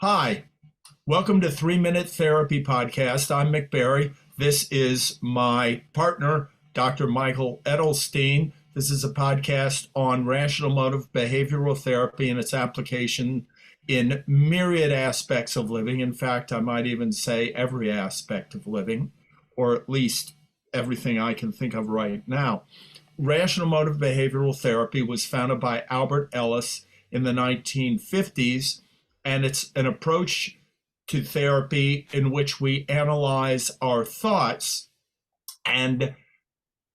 Hi, welcome to 3 Minute Therapy Podcast. I'm Mick Barry. This is my partner, Dr. Michael Edelstein. This is a podcast on rational motive behavioral therapy and its application in myriad aspects of living. In fact, I might even say every aspect of living, or at least everything I can think of right now. Rational motive behavioral therapy was founded by Albert Ellis in the 1950s, and it's an approach to therapy in which we analyze our thoughts and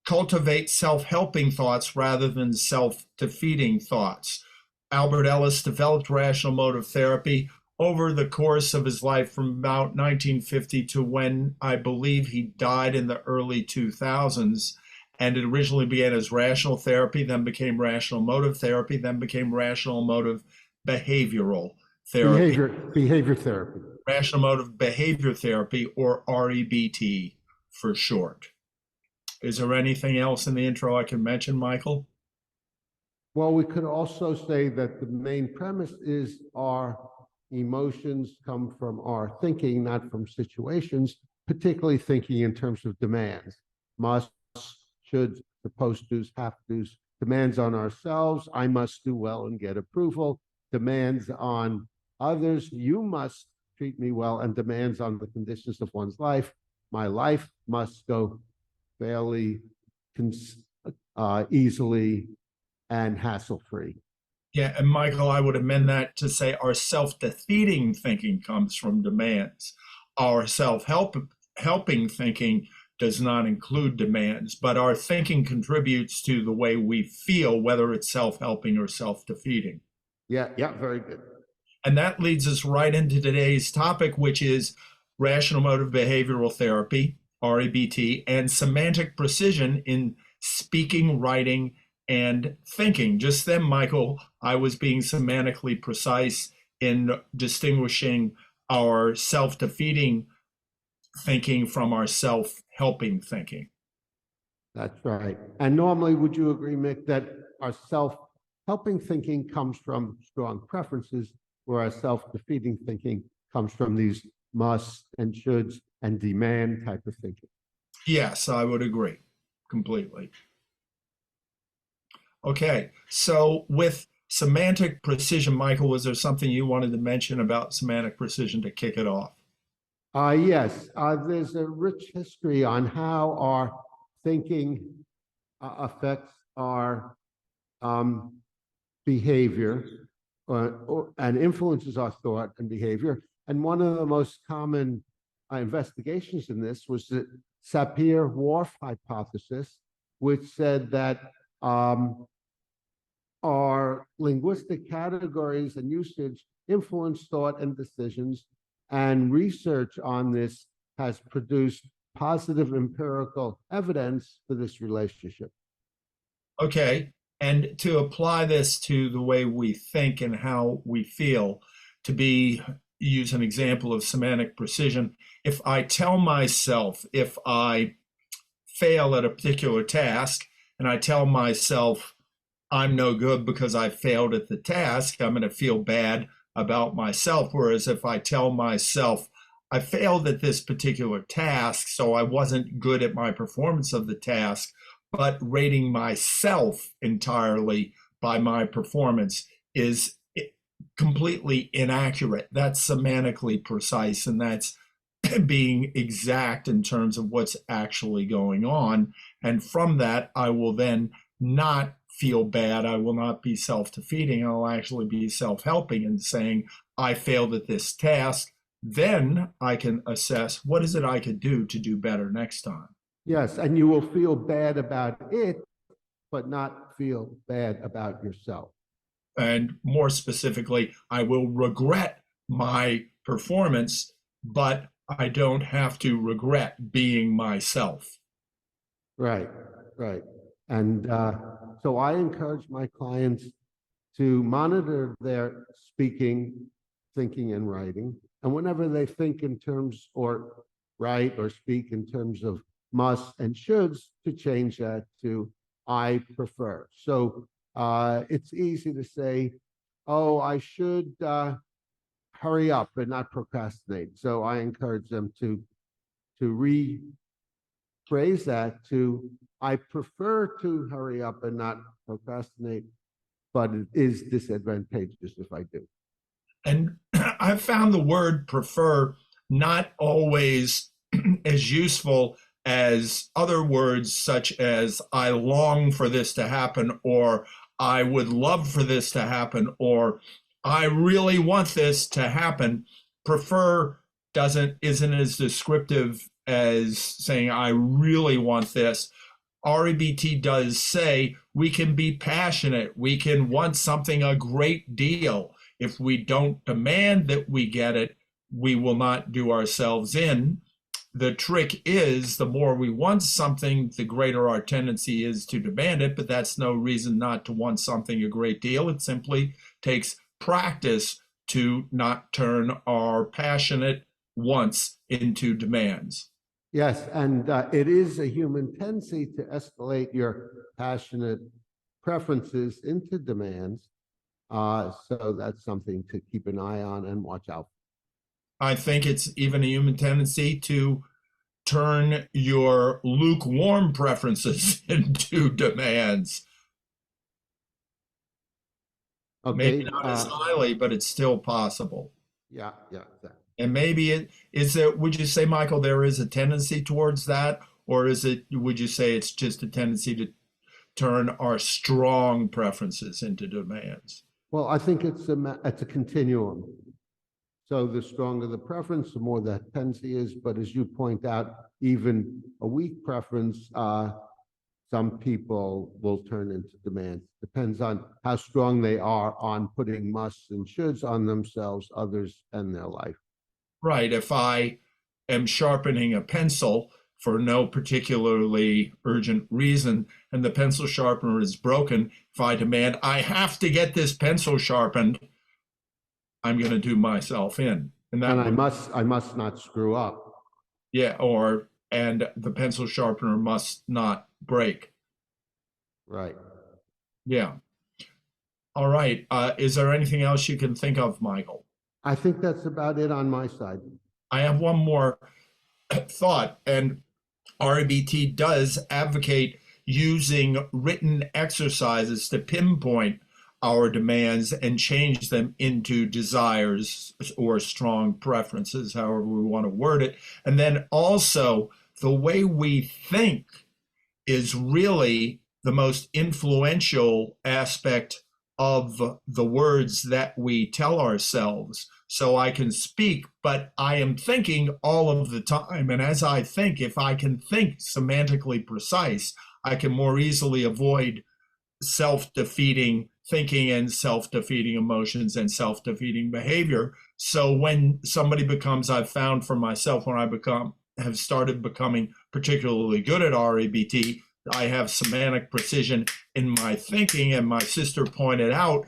cultivate self-helping thoughts rather than self-defeating thoughts. Albert Ellis developed rational motive therapy over the course of his life from about 1950 to when I believe he died in the early 2000s. And it originally began as rational therapy, then became rational motive therapy, then became rational motive behavioral therapy. Behavior therapy. Rational motive behavior therapy, or REBT for short. Is there anything else in the intro I can mention, Michael? Well, we could also say that the main premise is our emotions come from our thinking, not from situations, particularly thinking in terms of demands. Must, should, supposed to's, have to's, demands on ourselves. I must do well and get approval. Demands on others. You must treat me well, and demands on the conditions of one's life. My life must go fairly easily and hassle-free. Yeah, and Michael, I would amend that to say our self-defeating thinking comes from demands. Our self-helping thinking does not include demands, but our thinking contributes to the way we feel, whether it's self-helping or self-defeating. Yeah, very good. And that leads us right into today's topic, which is rational motive behavioral therapy, REBT, and semantic precision in speaking, writing, and thinking. Just then, Michael, I was being semantically precise in distinguishing our self-defeating thinking from our self-helping thinking. That's right. And normally, would you agree, Mick, that our self-helping thinking comes from strong preferences, where our self-defeating thinking comes from these musts and shoulds and demand type of thinking? Yes, I would agree completely. Okay, so with semantic precision, Michael, was there something you wanted to mention about semantic precision to kick it off? Yes, there's a rich history on how our thinking affects our behavior and influences our thought and behavior. And one of the most common investigations in this was the Sapir-Whorf hypothesis, which said that our linguistic categories and usage influence thought and decisions. And research on this has produced positive empirical evidence for this relationship. Okay, and to apply this to the way we think and how we feel, use an example of semantic precision, if I tell myself, if I fail at a particular task, and I tell myself I'm no good because I failed at the task, I'm going to feel bad about myself. Whereas if I tell myself I failed at this particular task, so I wasn't good at my performance of the task, but rating myself entirely by my performance is completely inaccurate. That's semantically precise, and that's being exact in terms of what's actually going on. And from that, I will then not feel bad. I will not be self-defeating. I'll actually be self-helping and saying, I failed at this task. Then I can assess what is it I could do to do better next time. Yes, and you will feel bad about it, but not feel bad about yourself. And more specifically, I will regret my performance, but I don't have to regret being myself. Right. And so I encourage my clients to monitor their speaking, thinking, and writing. And whenever they think in terms or write or speak in terms of must and shoulds, to change that to I prefer. So it's easy to say, oh, I should hurry up and not procrastinate. So I encourage them to rephrase that to, I prefer to hurry up and not procrastinate, but it is disadvantageous if I do. And I've found the word prefer not always as useful as other words such as I long for this to happen, or I would love for this to happen, or I really want this to happen. Prefer isn't as descriptive as saying I really want this. REBT does say we can be passionate. We can want something a great deal. If we don't demand that we get it, we will not do ourselves in. The trick is the more we want something, the greater our tendency is to demand it, but that's no reason not to want something a great deal. It simply takes practice to not turn our passionate wants into demands. Yes, and it is a human tendency to escalate your passionate preferences into demands. So that's something to keep an eye on and watch out for. I think it's even a human tendency to turn your lukewarm preferences into demands. Okay. Maybe not as highly, but it's still possible. Yeah, exactly. And maybe it is it, would you say, Michael, there is a tendency towards that? Or would you say it's just a tendency to turn our strong preferences into demands? Well, I think it's a continuum. So the stronger the preference, the more that tendency is. But as you point out, even a weak preference, some people will turn into demands. Depends on how strong they are on putting musts and shoulds on themselves, others, and their life. Right. If I am sharpening a pencil for no particularly urgent reason, and the pencil sharpener is broken, if I demand, I have to get this pencil sharpened, I'm going to do myself in. And I must not screw up. Yeah, and the pencil sharpener must not break. Right. Yeah. All right. Is there anything else you can think of, Michael? I think that's about it on my side. I have one more thought, and REBT does advocate using written exercises to pinpoint our demands and change them into desires or strong preferences, however we want to word it. And then also, the way we think is really the most influential aspect of the words that we tell ourselves. So I can speak, but I am thinking all of the time. And as I think, if I can think semantically precise, I can more easily avoid self-defeating thinking and self-defeating emotions and self-defeating behavior. So when somebody becomes, I've found for myself, when I have started becoming particularly good at REBT, I have semantic precision in my thinking. And my sister pointed out,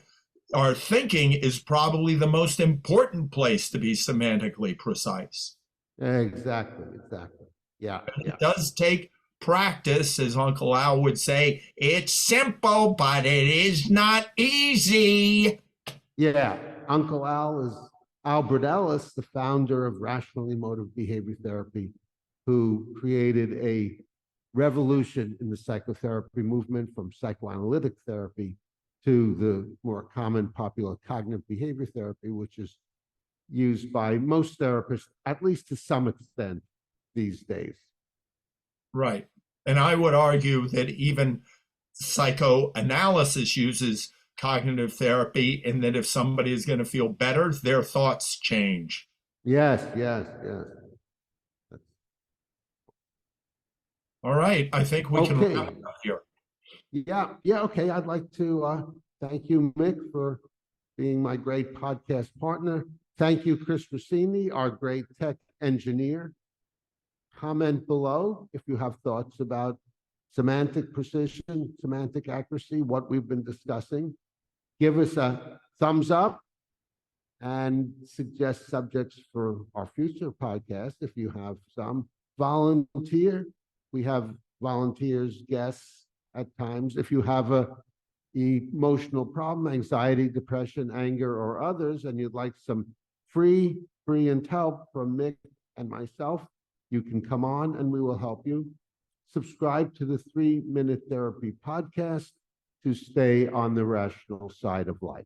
our thinking is probably the most important place to be semantically precise. Exactly. Yeah. It does take practice, as Uncle Al would say. It's simple, but it is not easy. Yeah. Uncle Al is Albert Ellis, the founder of rational emotive behavior therapy, who created a revolution in the psychotherapy movement from psychoanalytic therapy to the more common popular cognitive behavior therapy, which is used by most therapists, at least to some extent these days. Right. And I would argue that even psychoanalysis uses cognitive therapy, and that if somebody is going to feel better, their thoughts change. Yes. All right. I think we can wrap it up here. Yeah. Okay. I'd like to thank you, Mick, for being my great podcast partner. Thank you, Chris Rossini, our great tech engineer. Comment below if you have thoughts about semantic precision, semantic accuracy, what we've been discussing. Give us a thumbs up and suggest subjects for our future podcast if you have some. Volunteer. We have volunteers, guests at times. If you have a emotional problem, anxiety, depression, anger, or others, and you'd like some free and help from Mick and myself. You can come on and we will help you. Subscribe to the 3 Minute Therapy podcast to stay on the rational side of life.